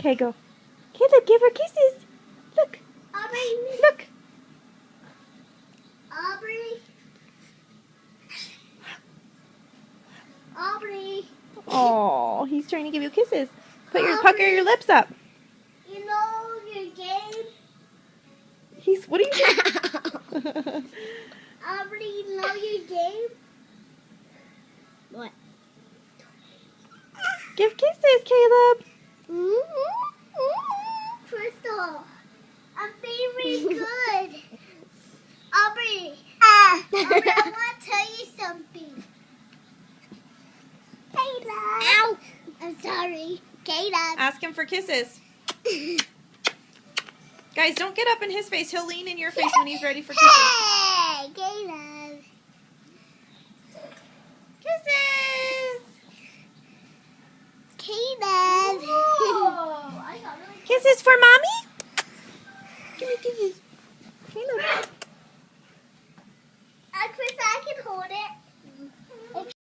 Okay, go. Caleb, give her kisses. Look. Aubrey. Look. Aubrey. Aubrey. Oh, he's trying to give you kisses. Aubrey. Pucker your lips up. You know your game? What are you doing? Aubrey, you know your game? What? Give kisses, Caleb. Crystal, I'm very good. Aubrey, I want to tell you something. Caleb. Ow. I'm sorry. Caleb. Ask him for kisses. Guys, don't get up in his face. He'll lean in your face when he's ready for kisses. Hey, Caleb. Kisses! Caleb. Kisses for mommy? Give me kisses.